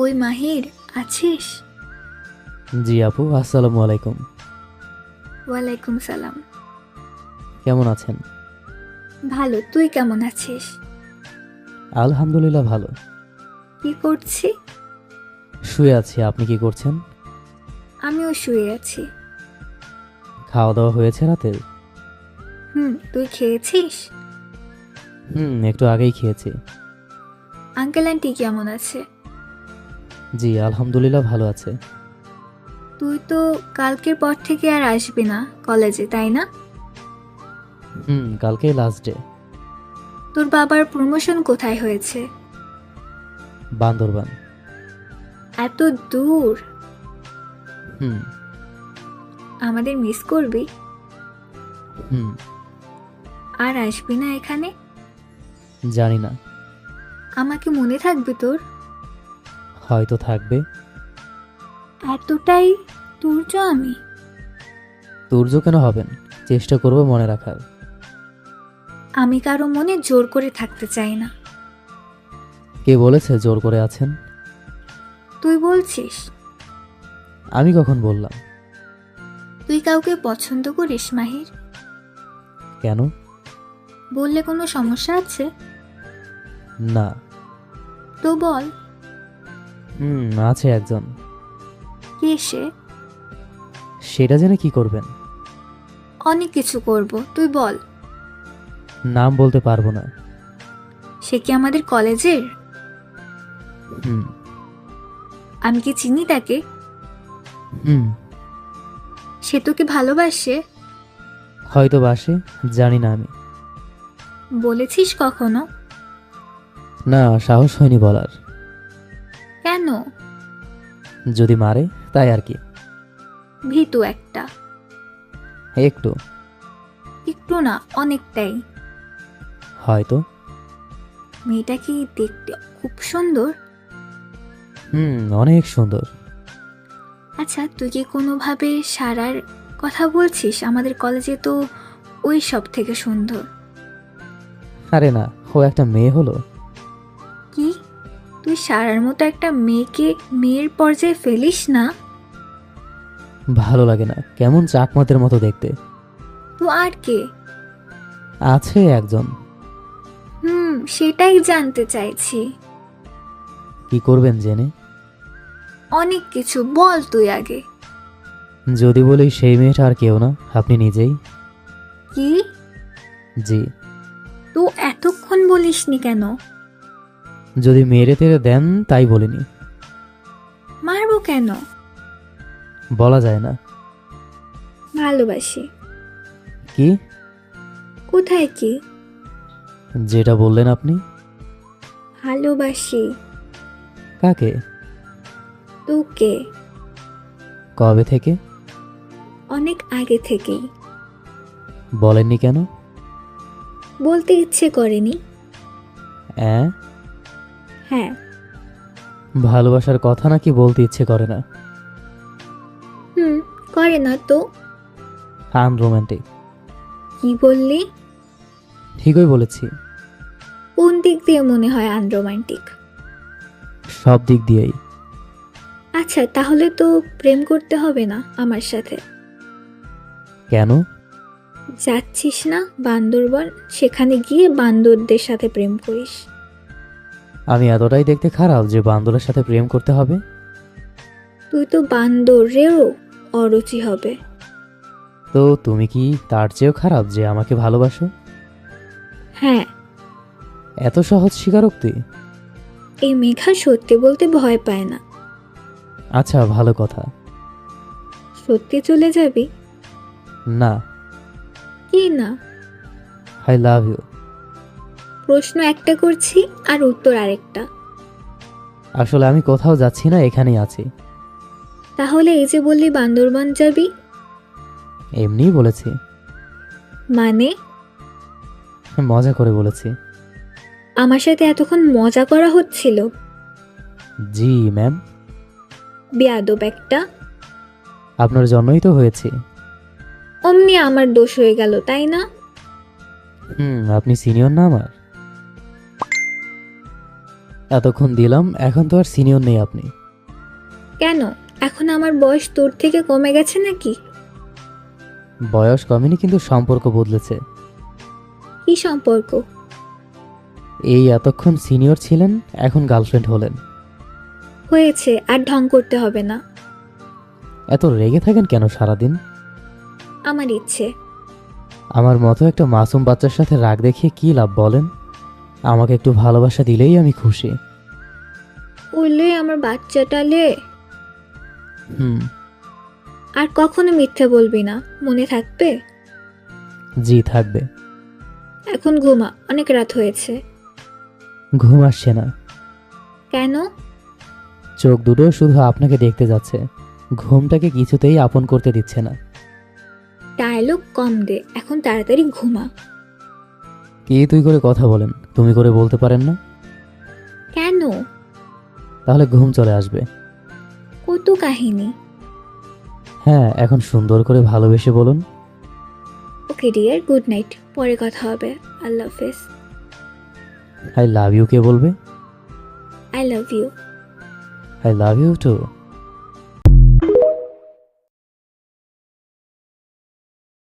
ওই মাহির, আছিস? জি আপু, আসসালামু আলাইকুম। ওয়ালাইকুম সালাম। কেমন আছেন? ভালো, তুই কেমন আছিস? আলহামদুলিল্লাহ ভালো। কি করছি? শুয়ে আছি। আপনি কি করছেন? আমিও শুয়ে আছি। খাওয়া দাওয়া হয়েছে রাতের? তুই খেয়েছিস? একটু আগেই খেয়েছি। আঙ্কেল আন্টি কেমন আছে? জি আলহামদুলিল্লাহ ভালো আছে। তুই তো কালকের পর থেকে আর আসবি না কলেজে, তাই না? কালকেই লাস্ট ডে। তোর বাবার প্রমোশন কোথায় হয়েছে? বান্দরবান। এত দূর? হুম আমাদের মিস করবি? হুম আর আসবি না এখানে? জানি না, আমাকে মনে থাকবে তোর? হয়তো থাকবে। এতটাই তুর্য আমি? তুর্য কেন হবেন, চেষ্টা করব মনে রাখার। আমি কারো মনে জোর করে থাকতে চাই না। কে বলেছে জোর করে আছেন? তুই বলছিস? আমি কখন বললাম? তুই কাউকে পছন্দ করিস মাহির? কেন? বললে কোনো সমস্যা আছে? না। তো বল। আছে একজন। কে সে? সেটা জেনে কি করবেন? অনেক কিছু করব, তুই বল। নাম বলতে পারবো না। সে কি আমাদের কলেজের? হুম আমি কি চিনি তাকে? হুম সে তোকে ভালোবাসে? হয়তো বাসে, জানি না আমি। বলেছিস কখনো? না, সাহস হয়নি বলার। কেন? যদি মারে তাই আর কি। ভীতু একটা। একটু। একটু না, অনেকটাই। হয়তো। মেয়েটা কি দেখতে খুব সুন্দর? অনেক সুন্দর। আচ্ছা, তুই কি কোনোভাবে সারার কথা বলছিস? আমাদের কলেজে তো ওই সব থেকে সুন্দর। আরে না, ও একটা মেয়ে হলো। কি? তুই সারার মতো একটা মেয়েকে মেয়ের পর্যায়ে ফেলিস না? ভালো লাগে না, কেমন চাকমাতের মতো দেখতে। তো আর কে? আছে একজন। সেটাই জানতে চাইছি। কি করবেন জেনে? অনেক কিছু, বল তুই আগে। যদি বলি সেই মেয়েটা আর কেউ না, আপনি নিজেই। কি? জি। তো এতক্ষণ বলিসনি কেন? যদি মেরে তেরে দেন তাই বলিনি। মারবো কেন? বলা যায় না। ভালোবাসি। কি? কোথায় কি? যেটা বললেন আপনি। ভালোবাসি। কাকে? তোকে। কবে থেকে? অনেক আগে থেকেই। বলেননি কেন? বলতে ইচ্ছে করেনি। হ্যাঁ। হ্যাঁ। ভালোবাসার কথা নাকি বলতে ইচ্ছে করে না? করে না তো। আনরোম্যান্টিক। কি বললি? ঠিকই বলেছি। কোন দিক দিয়ে মনে হয় আনরোমান্টিক? সব দিক দিয়েই। আচ্ছা, তাহলে তো প্রেম করতে হবে না আমার সাথে। কেন? যাচ্ছিস না বান্দরবন, সেখানে গিয়ে বান্দরদের সাথে প্রেম করিস। আমি এতটাই দেখতে খারাপ যে বান্দরের সাথে প্রেম করতে হবে? তুই তো বান্দরেও অরুচি হবে। তো তুমি কি তার চেয়েও খারাপ যে আমাকে ভালোবাসো? হ্যাঁ। এত সহজ স্বীকারোক্তি? এই মেঘা সত্যি বলতে ভয় পায় না। আচ্ছা, ভালো কথা। সত্যি চলে যাবি? না। কি না? I love you. প্রশ্ন একটা করছি আর উত্তর আরেকটা। আসলে আমি কোথাও যাচ্ছি না, এখানেই আছি। তাহলে এই যে বললি বান্দরবান যাবি? এমনিই বলেছি। মানে? মজা করে বলেছি। আমার সাথে এতক্ষণ মজা করা হচ্ছিল? জি ম্যাম। বেয়াদব একটা। আপনার জন্যই তো হয়েছি। অমনি আমার দোষ হয়ে গেল, তাই না? আপনি সিনিয়র না আমার? এতক্ষণ দিলাম, এখন তো আর সিনিয়র নেই আপনি। কেন? এখন আমার বয়স তোর থেকে কমে গেছে নাকি? বয়স কমেনি, কিন্তু সম্পর্ক বদলেছে। কি সম্পর্ক? এই এতক্ষণ সিনিয়র ছিলেন, এখন গার্লফ্রেন্ড হলেন। হয়েছে, আর ঢং করতে হবে না। এত রেগে থাকেন কেন সারাদিন? আমার ইচ্ছে। আমার মতো একটা মাসুম বাচ্চার সাথে রাগ দেখিয়ে কি লাভ বলেন? আমাকে একটু ভালোবাসা দিলেই আমি খুশি। ওলে আমার বাচ্চাটালে। হুম। আর কখনো মিথ্যে বলবি না, মনে থাকবে? জি থাকবে। এখন ঘুমা, অনেক রাত হয়েছে। ঘুম আসছে না। কেন? চোখ দুটো শুধু আপনাকে দেখতে যাচ্ছে, ঘুমটাকে কিছুতেই আপন করতে দিচ্ছে না। ডায়লগ কম দে, এখন তাড়াতাড়ি ঘুমা। কি তুই করে কথা বলেন, তুমি করে বলতে পারেন না? কেন? তাহলে ঘুম চলে আসবে। কত কাহিনী। হ্যাঁ, এখন সুন্দর করে ভালোবেসে বলুন। ওকে ডিয়ার, গুড নাইট, পরে কথা হবে। আল্লাহ হাফেজ। আই লাভ ইউ কে বলবে? I love you. I love you two.